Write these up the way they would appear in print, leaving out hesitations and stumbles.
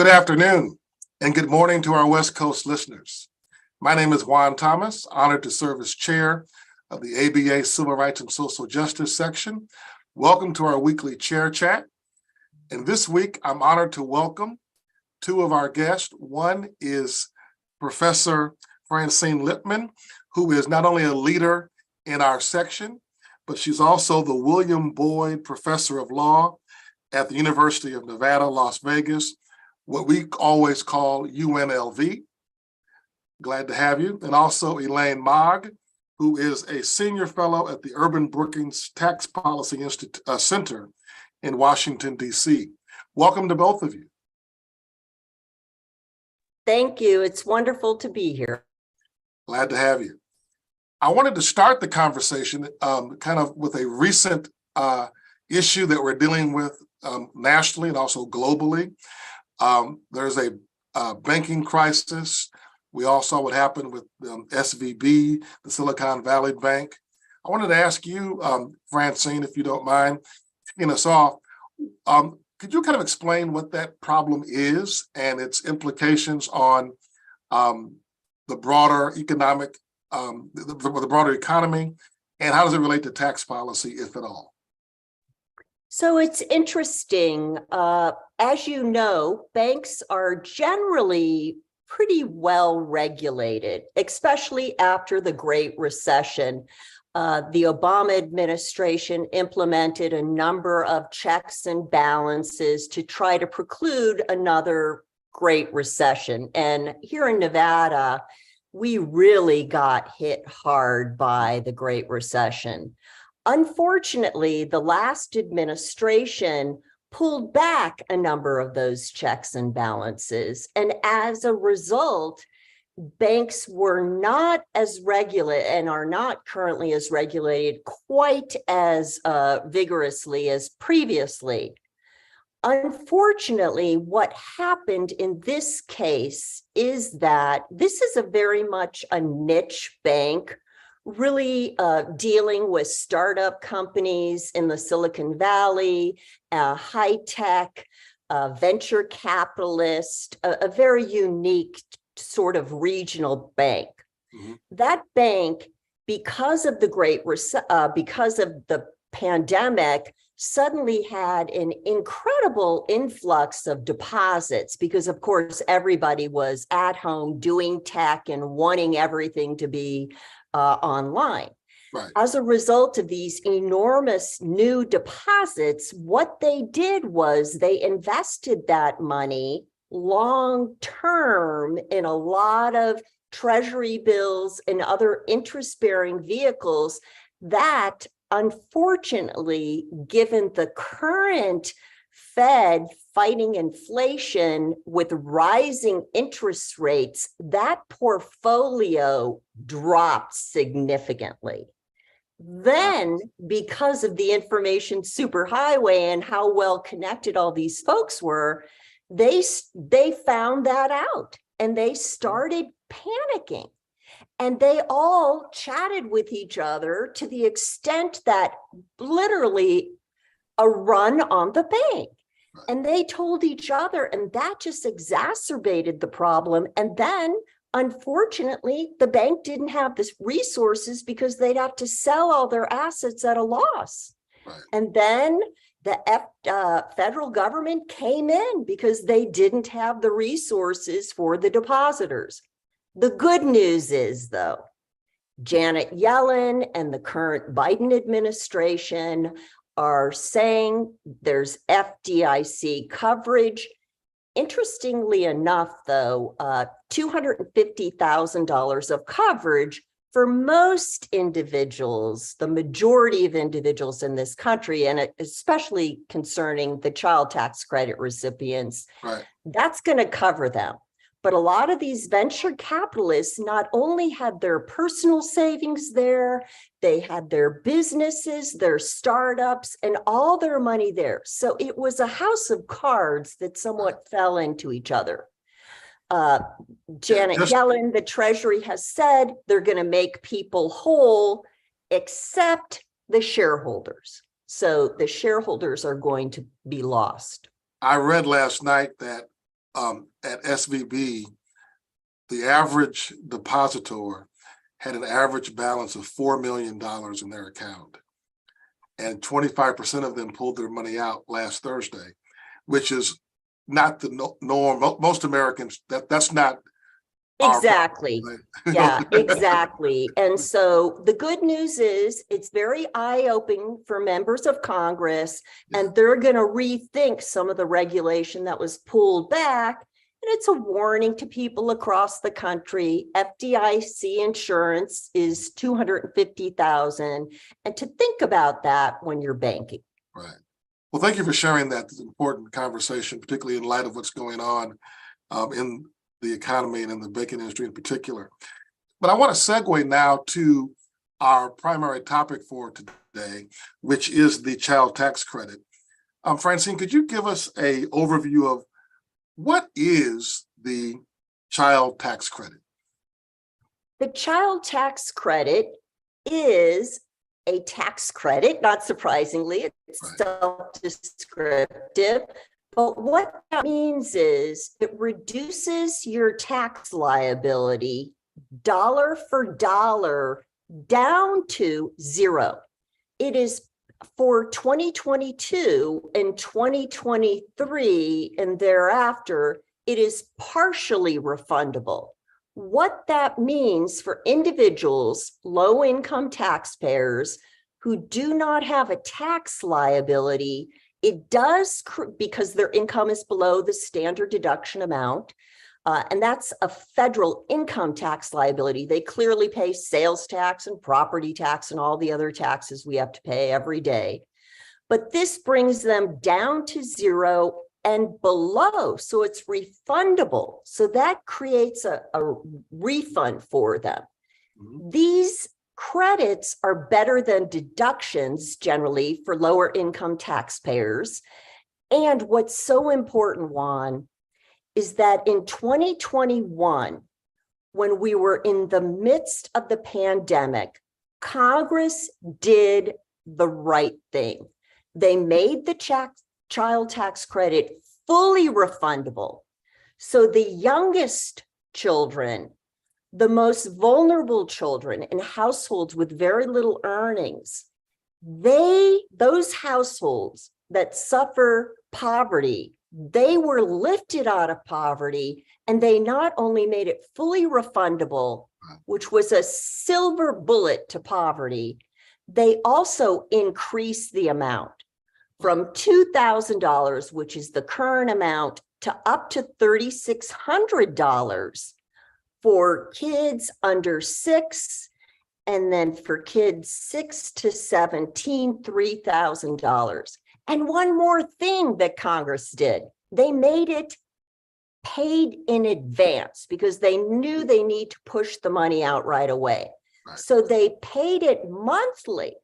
Good afternoon and good morning to our West Coast listeners. My name is Juan Thomas, honored to serve as chair of the ABA Civil Rights and Social Justice section. Welcome to our weekly chair chat. And this week, I'm honored to welcome two of our guests. One is Professor Francine Lipman, who is not only a leader in our section, but she's also the William Boyd Professor of Law at the University of Nevada, Las Vegas, what we always call UNLV. Glad to have you. And also Elaine Maag, who is a senior fellow at the Urban-Brookings Tax Policy Center in Washington, D.C. Welcome to both of you. Thank you. It's wonderful to be here. Glad to have you. I wanted to start the conversation kind of with a recent issue that we're dealing with nationally and also globally. There's a banking crisis. We all saw what happened with SVB, the Silicon Valley Bank. I wanted to ask you, Francine, if you don't mind kicking us off, could you kind of explain what that problem is and its implications on the broader economic, the broader economy, and how does it relate to tax policy, if at all? So it's interesting. As you know, banks are generally pretty well regulated, especially after the Great Recession. The Obama administration implemented a number of checks and balances to try to preclude another Great Recession. And here in Nevada, we really got hit hard by the Great Recession. Unfortunately, the last administration pulled back a number of those checks and balances. And as a result, banks were not as regulated and are not currently as regulated quite as vigorously as previously. Unfortunately, what happened in this case is that this is a very much a niche bank, really dealing with startup companies in the Silicon Valley, high tech, venture capitalist, a very unique sort of regional bank. Mm-hmm. That bank, because of because of the pandemic, suddenly had an incredible influx of deposits because, of course, everybody was at home doing tech and wanting everything to be online. Right. As a result of these enormous new deposits, what they did was they invested that money long term in a lot of treasury bills and other interest-bearing vehicles that, unfortunately, given the current Fed fighting inflation with rising interest rates, that portfolio dropped significantly. Then, because of the information superhighway and how well connected all these folks were, they found that out and they started panicking. And they all chatted with each other to the extent that literally a run on the bank. And they told each other, and that just exacerbated the problem. And then, unfortunately, the bank didn't have the resources because they'd have to sell all their assets at a loss. Right. And then the federal government came in because they didn't have the resources for the depositors. The good news is, though, Janet Yellen and the current Biden administration are saying there's FDIC coverage. Interestingly enough, though, $250,000 of coverage for most individuals, the majority of individuals in this country, and especially concerning the child tax credit recipients, right, that's going to cover them. But a lot of these venture capitalists not only had their personal savings there, they had their businesses, their startups, and all their money there. So it was a house of cards that somewhat fell into each other. Janet Yellen, the Treasury, has said they're going to make people whole, except the shareholders. So the shareholders are going to be lost. I read last night that at SVB, the average depositor had an average balance of $4 million in their account. And 25% of them pulled their money out last Thursday, which is not the norm. Most Americans, that's not Exactly. our problem, Yeah, right? exactly. And so the good news is it's very eye-opening for members of Congress, and they're going to rethink some of the regulation that was pulled back. And it's a warning to people across the country. FDIC insurance is $250,000, and to think about that when you're banking. Right. Well, thank you for sharing that. It's an important conversation, particularly in light of what's going on in the economy and in the banking industry in particular. But I want to segue now to our primary topic for today, which is the child tax credit. Francine, could you give us an overview of what is the child tax credit? The child tax credit is a tax credit, not surprisingly, it's self-descriptive. But what that means is it reduces your tax liability dollar for dollar down to zero. It is for 2022 and 2023 and thereafter, it is partially refundable. What that means for individuals, low-income taxpayers who do not have a tax liability, it does, because their income is below the standard deduction amount, and that's a federal income tax liability. They clearly pay sales tax and property tax and all the other taxes we have to pay every day. But this brings them down to zero and below, so it's refundable. So that creates a refund for them. Mm-hmm. These credits are better than deductions generally for lower income taxpayers. And what's so important, Juan, is that in 2021, when we were in the midst of the pandemic, Congress did the right thing. They made the child tax credit fully refundable. So the youngest children, the most vulnerable children in households with very little earnings, those households that suffer poverty, they were lifted out of poverty, and they not only made it fully refundable, which was a silver bullet to poverty, they also increased the amount from $2,000, which is the current amount, to up to $3,600 for kids under 6, and then for kids 6 to 17, $3,000. And one more thing that Congress did, they made it paid in advance because they knew they need to push the money out right away. Right. So they paid it monthly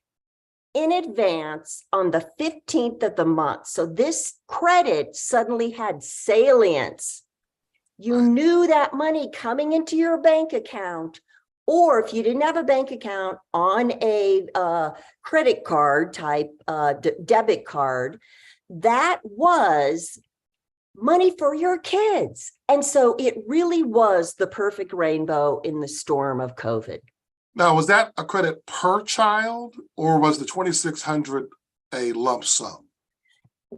in advance on the 15th of the month. So this credit suddenly had salience. You knew that money coming into your bank account, or if you didn't have a bank account, on a credit card type debit card, that was money for your kids. And so it really was the perfect rainbow in the storm of COVID. Now, was that a credit per child, or was the $2,600 a lump sum?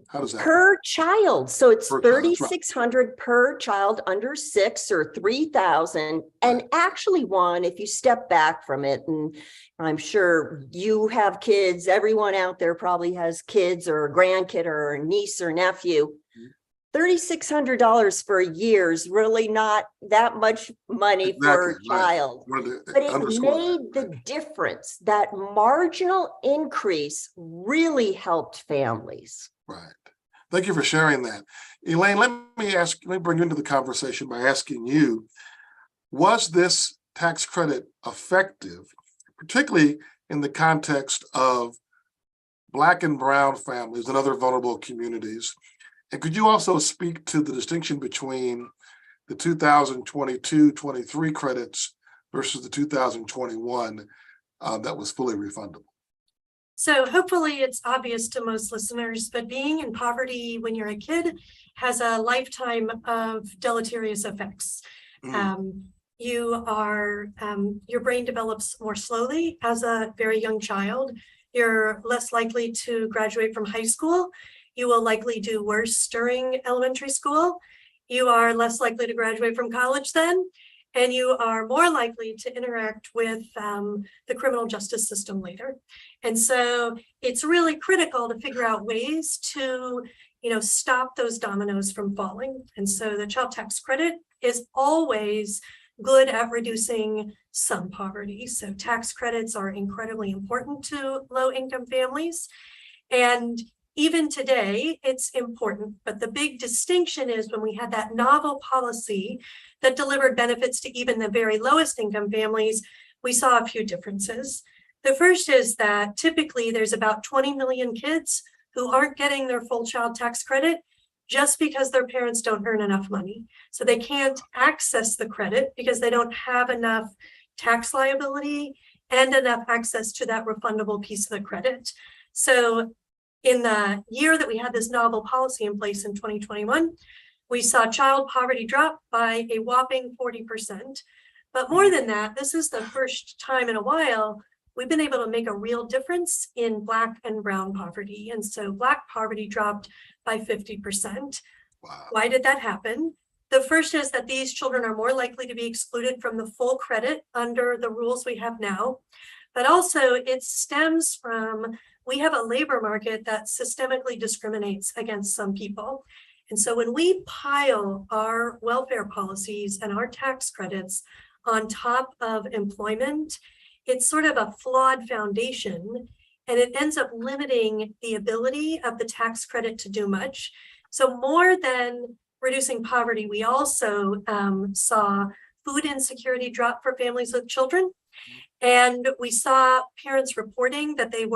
How does that per work? Child? So it's $3,600 right. per child under 6, or $3,000. And actually, Juan, if you step back from it, and I'm sure you have kids, everyone out there probably has kids or a grandkid or a niece or nephew. $3,600 for a year is really not that much money for a child, but it made the difference. That marginal increase really helped families. Right. Thank you for sharing that. Elaine, let me bring you into the conversation by asking you, was this tax credit effective, particularly in the context of Black and Brown families and other vulnerable communities? And could you also speak to the distinction between the 2022-23 credits versus the 2021 that was fully refundable? So hopefully it's obvious to most listeners, but being in poverty when you're a kid has a lifetime of deleterious effects. Your brain develops more slowly as a very young child. You're less likely to graduate from high school. You will likely do worse during elementary school. You are less likely to graduate from college then, and you are more likely to interact with the criminal justice system later. And so it's really critical to figure out ways to, stop those dominoes from falling. And so the child tax credit is always good at reducing some poverty. So tax credits are incredibly important to low-income families. And even today, it's important. But the big distinction is when we had that novel policy that delivered benefits to even the very lowest income families, we saw a few differences. The first is that typically there's about 20 million kids who aren't getting their full child tax credit just because their parents don't earn enough money. So they can't access the credit because they don't have enough tax liability and enough access to that refundable piece of the credit. So in the year that we had this novel policy in place in 2021, we saw child poverty drop by a whopping 40%. But more than that, this is the first time in a while we've been able to make a real difference in Black and brown poverty. And so Black poverty dropped by 50%. Wow. Why did that happen? The first is that these children are more likely to be excluded from the full credit under the rules we have now. But also it stems from, we have a labor market that systemically discriminates against some people. And so when we pile our welfare policies and our tax credits on top of employment, it's sort of a flawed foundation, and it ends up limiting the ability of the tax credit to do much. So more than reducing poverty, we also saw food insecurity drop for families with children. And we saw parents reporting that they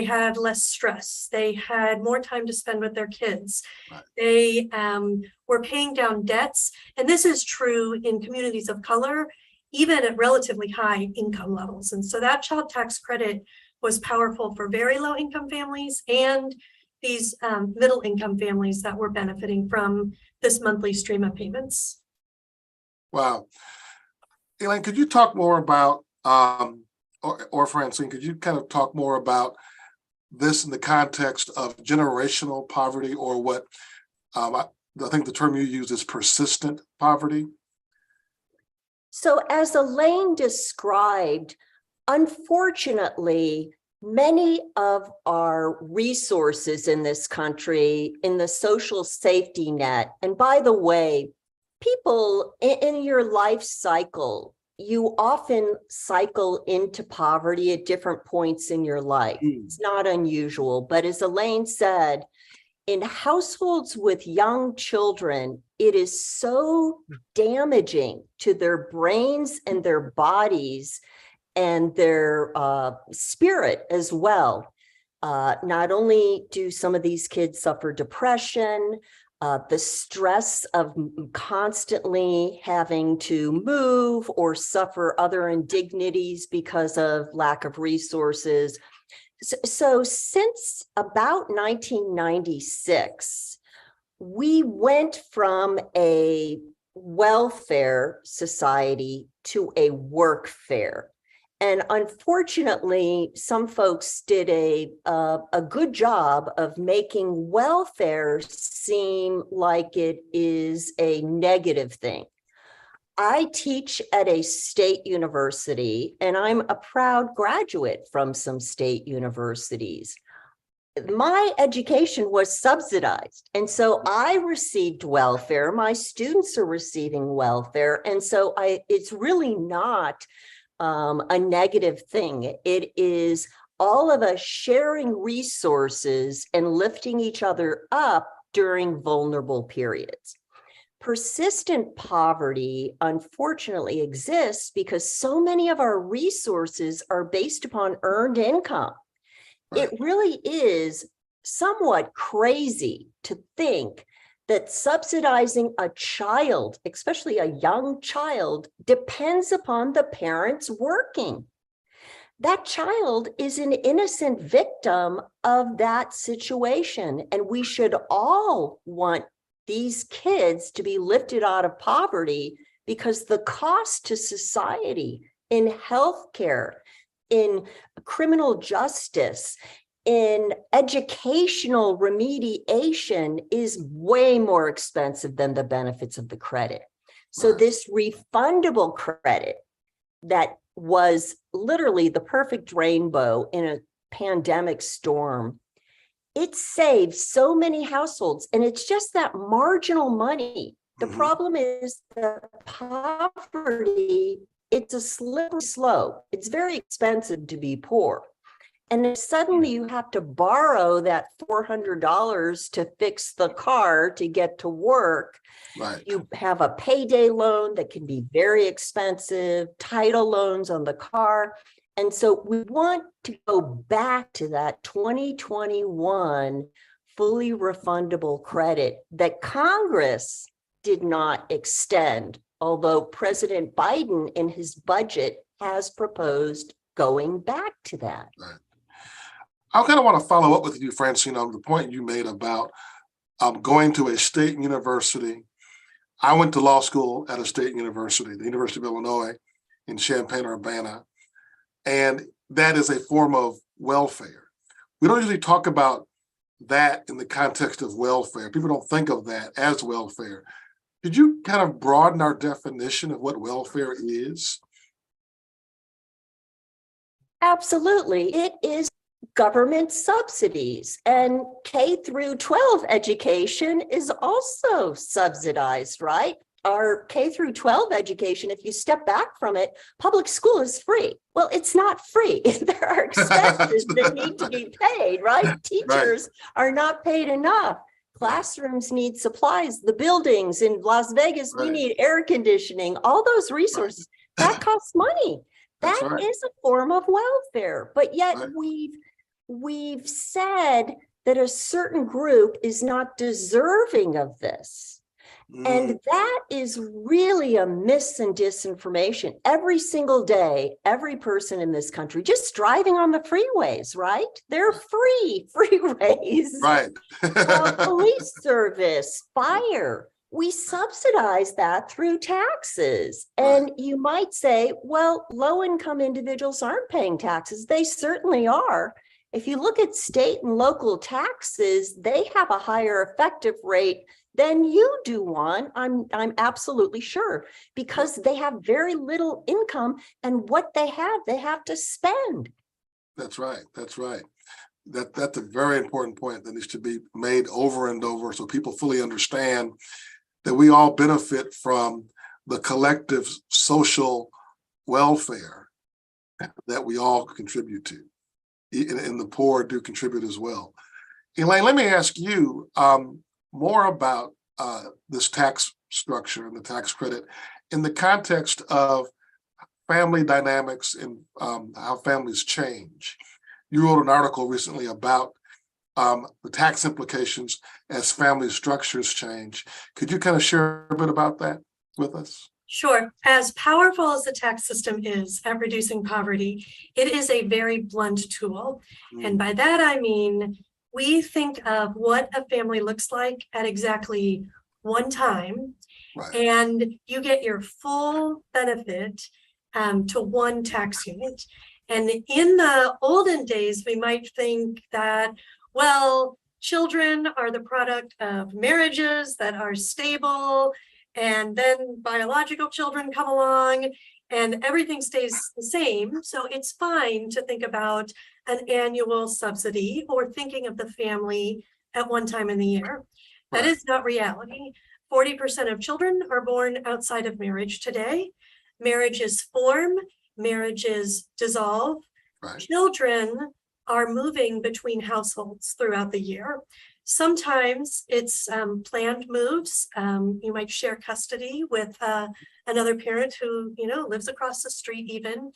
had less stress. They had more time to spend with their kids. Right. They were paying down debts. And this is true in communities of color, even at relatively high income levels. And so that child tax credit was powerful for very low income families and these middle income families that were benefiting from this monthly stream of payments. Wow. Elaine, could you talk more about, or Francine, could you kind of talk more about this in the context of generational poverty, or what I think the term you use is persistent poverty? So as Elaine described, unfortunately, many of our resources in this country, in the social safety net, and by the way, people in your life cycle, you often cycle into poverty at different points in your life. It's not unusual, but as Elaine said, in households with young children, it is so damaging to their brains and their bodies and their spirit as well. Not only do some of these kids suffer depression, the stress of constantly having to move or suffer other indignities because of lack of resources. So since about 1996, we went from a welfare society to a workfare. And unfortunately, some folks did a good job of making welfare seem like it is a negative thing. I teach at a state university, and I'm a proud graduate from some state universities. My education was subsidized, and so I received welfare. My students are receiving welfare, and so it's really not a negative thing. It is all of us sharing resources and lifting each other up during vulnerable periods. Persistent poverty, unfortunately, exists because so many of our resources are based upon earned income. Right. It really is somewhat crazy to think that subsidizing a child, especially a young child, depends upon the parents working. that child is an innocent victim of that situation. And we should all want these kids to be lifted out of poverty, because the cost to society in healthcare, in criminal justice, in educational remediation is way more expensive than the benefits of the credit. So this refundable credit that was literally the perfect rainbow in a pandemic storm, it saved so many households, and it's just that marginal money. The problem is the poverty, it's a slippery slope. It's very expensive to be poor. And if suddenly you have to borrow that $400 to fix the car to get to work, you have a payday loan that can be very expensive, title loans on the car. And so we want to go back to that 2021 fully refundable credit that Congress did not extend, although President Biden in his budget has proposed going back to that. I kind of want to follow up with you, Francine, on the point you made about going to a state university. I went to law school at a state university, the University of Illinois in Champaign-Urbana, and that is a form of welfare. We don't usually talk about that in the context of welfare. People don't think of that as welfare. Could you kind of broaden our definition of what welfare is? Absolutely. It is government subsidies, and K through 12 education is also subsidized, right? Our K through 12 education, if you step back from it, public school is free. Well, it's not free. There are expenses that need to be paid, right? Teachers are not paid enough. Classrooms need supplies. The buildings in Las Vegas, we need air conditioning, all those resources. That costs money. That is a form of welfare. But yet we've said that a certain group is not deserving of this. And that is really a mis and disinformation. Every single day, every person in this country just driving on the freeways, right? They're free freeways. Police service, fire. We subsidize that through taxes. And you might say, well, low-income individuals aren't paying taxes. They certainly are. If you look at state and local taxes, they have a higher effective rate than you do, Juan. I'm absolutely sure, because they have very little income, and what they have to spend. That's right. That's right. That's a very important point that needs to be made over and over, so people fully understand that we all benefit from the collective social welfare that we all contribute to, and the poor do contribute as well. Elaine, let me ask you more about this tax structure and the tax credit in the context of family dynamics and how families change. You wrote an article recently about the tax implications as family structures change. Could you kind of share a bit about that with us? Sure. As powerful as the tax system is at reducing poverty, it is a very blunt tool. And by that, I mean, we think of what a family looks like at exactly one time, and you get your full benefit to one tax unit. And in the olden days, we might think that, well, children are the product of marriages that are stable, and then biological children come along and everything stays the same. So it's fine to think about an annual subsidy or thinking of the family at one time in the year. That is not reality. 40% of children are born outside of marriage today. Marriages form, marriages dissolve. Children are moving between households throughout the year. Sometimes it's planned moves. You might share custody with another parent who, lives across the street even,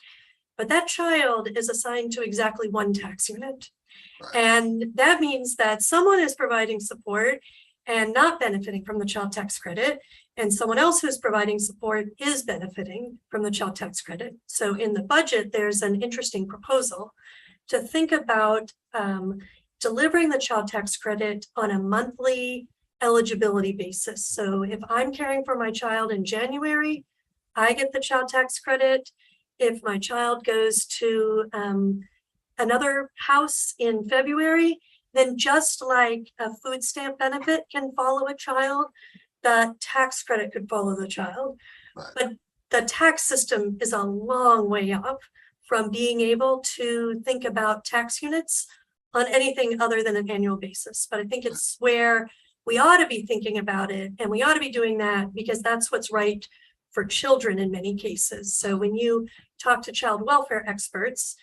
but that child is assigned to exactly one tax unit. And that means that someone is providing support and not benefiting from the child tax credit, and someone else who's providing support is benefiting from the child tax credit. So in the budget, there's an interesting proposal to think about delivering the child tax credit on a monthly eligibility basis. So if I'm caring for my child in January, I get the child tax credit. If my child goes to another house in February, then just like a food stamp benefit can follow a child, the tax credit could follow the child. Right. But the tax system is a long way off from being able to think about tax units on anything other than an annual basis. But I think it's where we ought to be thinking about it, and we ought to be doing that because that's what's right for children in many cases. So when you talk to child welfare experts,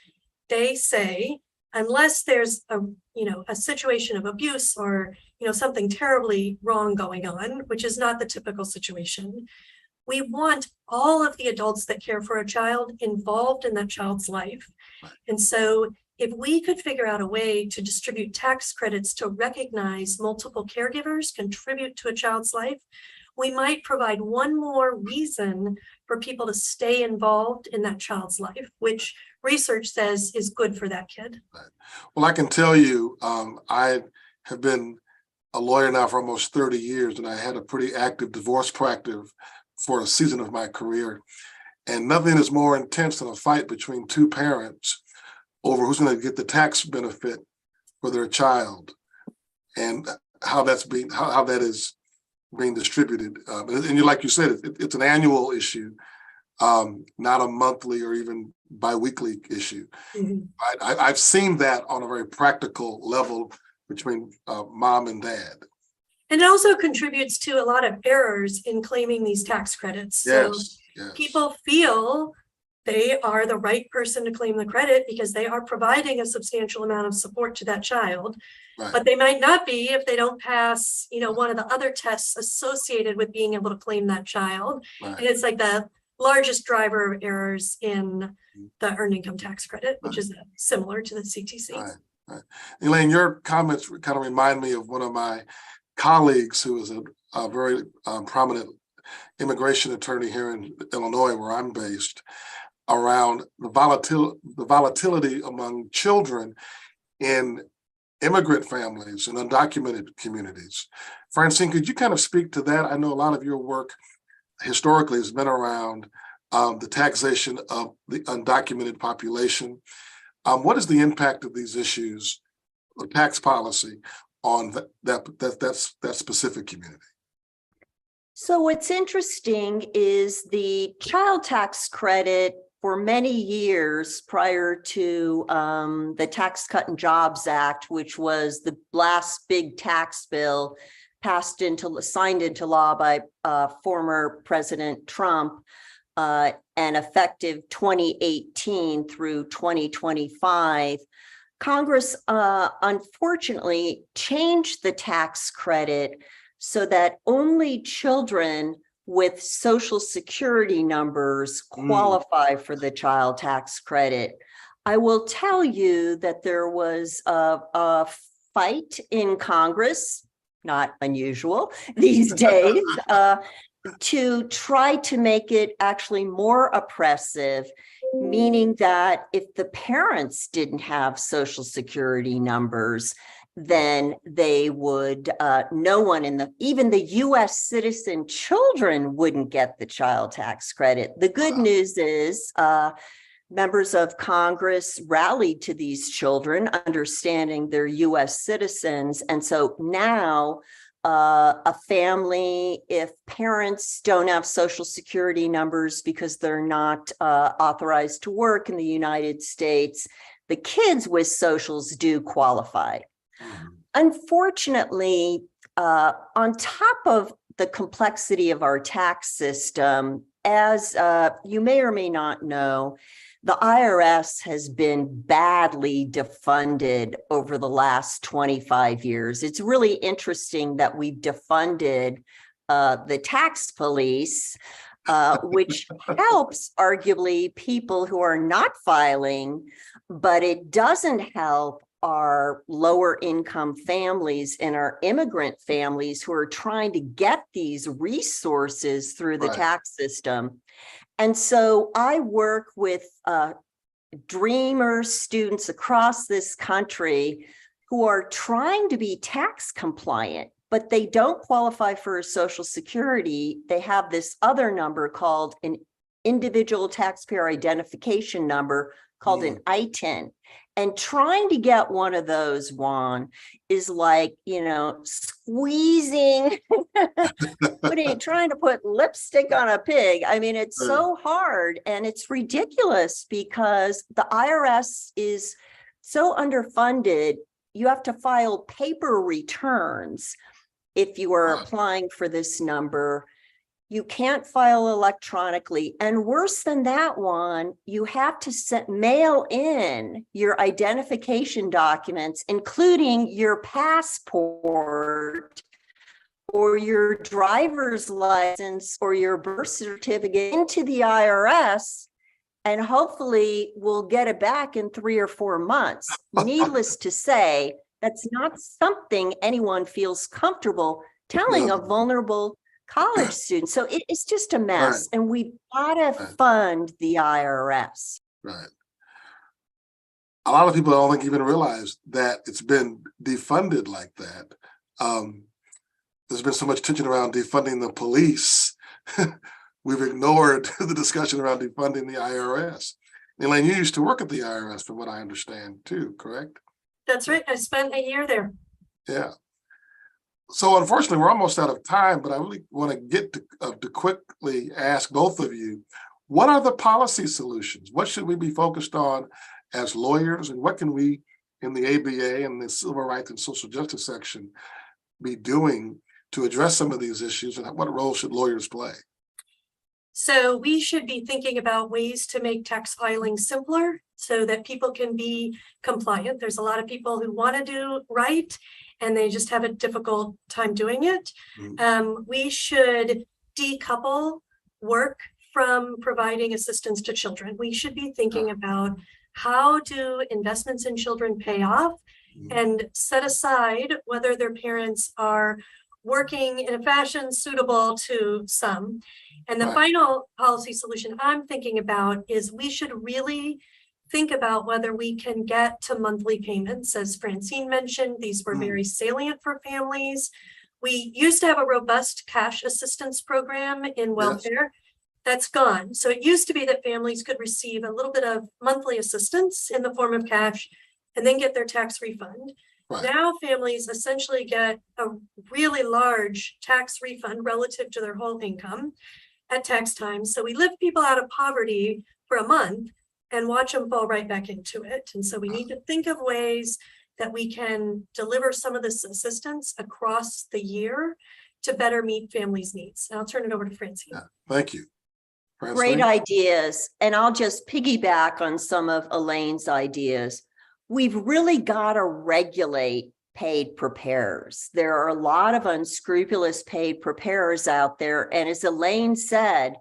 they say, unless there's a situation of abuse or something terribly wrong going on, which is not the typical situation, we want all of the adults that care for a child involved in that child's life. And so if we could figure out a way to distribute tax credits to recognize multiple caregivers contribute to a child's life, we might provide one more reason for people to stay involved in that child's life, which research says is good for that kid. Right. Well, I can tell you, I have been a lawyer now for almost 30 years, and I had a pretty active divorce practice for a season of my career. And nothing is more intense than a fight between two parents over who's going to get the tax benefit for their child and how that is being distributed. And like you said, it's an annual issue, not a monthly or even biweekly issue. Mm-hmm. I've seen that on a very practical level between mom and dad. And it also contributes to a lot of errors in claiming these tax credits. Yes, so yes. People feel they are the right person to claim the credit because they are providing a substantial amount of support to that child. Right. But they might not be if they don't pass, one of the other tests associated with being able to claim that child. Right. And it's like the largest driver of errors in the earned income tax credit, which is similar to the CTC. Right. Right. Elaine, your comments kind of remind me of one of my colleagues who is a very prominent immigration attorney here in Illinois, where I'm based, around the volatility among children in immigrant families and undocumented communities. Francine, could you kind of speak to that? I know a lot of your work historically has been around the taxation of the undocumented population. What is the impact of these issues of tax policy on that specific community? So what's interesting is the child tax credit for many years prior to the Tax Cut and Jobs Act, which was the last big tax bill signed into law by former President Trump, and effective 2018 through 2025, Congress unfortunately changed the tax credit so that only children with Social Security numbers qualify for the child tax credit. I will tell you that there was a fight in Congress, not unusual these days, to try to make it actually more oppressive, meaning that if the parents didn't have Social Security numbers, then they would, no one even the US citizen children wouldn't get the child tax credit. The good news is members of Congress rallied to these children, understanding they're US citizens. And so now a family, if parents don't have Social Security numbers because they're not authorized to work in the United States, the kids with socials do qualify. Unfortunately, on top of the complexity of our tax system, as you may or may not know, the IRS has been badly defunded over the last 25 years. It's really interesting that we've defunded the tax police, which helps arguably people who are not filing, but it doesn't help our lower income families and our immigrant families who are trying to get these resources through the Right. tax system. And so I work with dreamer students across this country who are trying to be tax compliant, but they don't qualify for Social Security. They have this other number called an individual taxpayer identification number called an ITIN. And trying to get one of those, Juan, is like, squeezing, trying to put lipstick on a pig. I mean, it's so hard and it's ridiculous because the IRS is so underfunded. You have to file paper returns if you are applying for this number. You can't file electronically. And worse than that one, you have to mail in your identification documents, including your passport or your driver's license or your birth certificate, into the IRS, and hopefully we'll get it back in 3 or 4 months. Needless to say, that's not something anyone feels comfortable telling a vulnerable college students. So it's just a mess. And we've got to fund the IRS. Right. A lot of people don't think even realize that it's been defunded like that. There's been so much tension around defunding the police. We've ignored the discussion around defunding the IRS. Elaine, you used to work at the IRS, from what I understand, too, correct? That's right. I spent a year there. Yeah. So unfortunately, we're almost out of time, but I really want to get to quickly ask both of you, what are the policy solutions? What should we be focused on as lawyers, and what can we in the ABA and the Civil Rights and Social Justice section be doing to address some of these issues, and what role should lawyers play? So we should be thinking about ways to make tax filing simpler so that people can be compliant. There's a lot of people who want to do right, and they just have a difficult time doing it. We should decouple work from providing assistance to children. We should be thinking about how do investments in children pay off, and set aside whether their parents are working in a fashion suitable to some. And the final policy solution I'm thinking about is we should really think about whether we can get to monthly payments. As Francine mentioned, these were very salient for families. We used to have a robust cash assistance program in welfare. That's gone. So it used to be that families could receive a little bit of monthly assistance in the form of cash and then get their tax refund. Now families essentially get a really large tax refund relative to their whole income at tax time. So we lift people out of poverty for a month and watch them fall right back into it. And so we need to think of ways that we can deliver some of this assistance across the year to better meet families' needs. And I'll turn it over to Francine. Thank you. Francine? Great ideas. And I'll just piggyback on some of Elaine's ideas. We've really got to regulate paid preparers. There are a lot of unscrupulous paid preparers out there. And as Elaine said,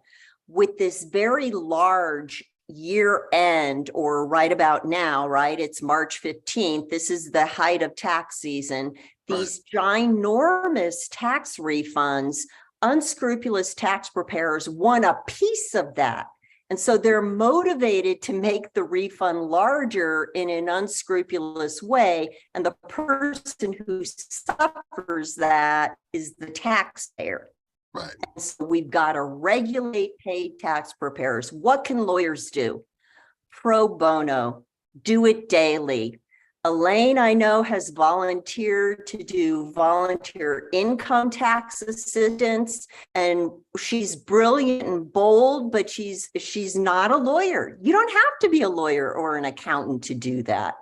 with this very large year end, or right about now, right? It's March 15th. This is the height of tax season. These ginormous tax refunds, unscrupulous tax preparers want a piece of that. And so they're motivated to make the refund larger in an unscrupulous way. And the person who suffers that is the taxpayer. Right. And so we've got to regulate paid tax preparers. What can lawyers do? Pro bono, do it daily. Elaine, I know, has volunteered to do volunteer income tax assistance, and she's brilliant and bold, but she's not a lawyer. You don't have to be a lawyer or an accountant to do that.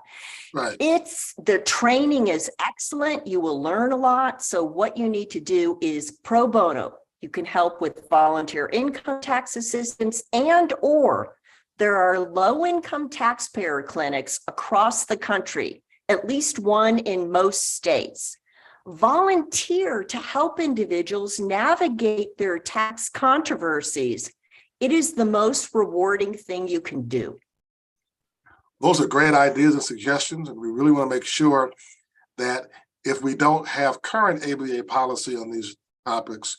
Right. The training is excellent. You will learn a lot. So what you need to do is pro bono. You can help with volunteer income tax assistance, and or there are low-income taxpayer clinics across the country, at least one in most states. Volunteer to help individuals navigate their tax controversies. It is the most rewarding thing you can do. those are great ideas and suggestions, and we really want to make sure that if we don't have current ABA policy on these topics,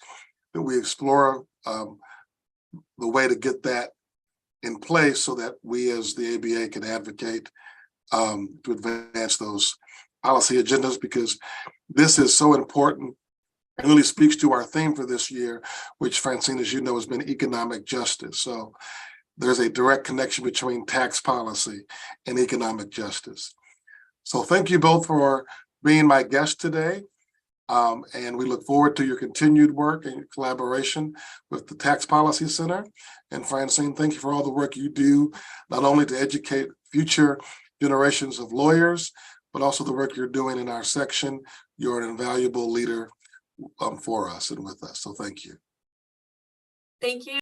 that we explore the way to get that in place so that we as the ABA can advocate to advance those policy agendas, because this is so important and really speaks to our theme for this year, which, Francine, as you know, has been economic justice. So there's a direct connection between tax policy and economic justice. So thank you both for being my guest today. And we look forward to your continued work and your collaboration with the Tax Policy Center. And Francine, thank you for all the work you do, not only to educate future generations of lawyers, but also the work you're doing in our section. You're an invaluable leader for us and with us. So thank you. Thank you.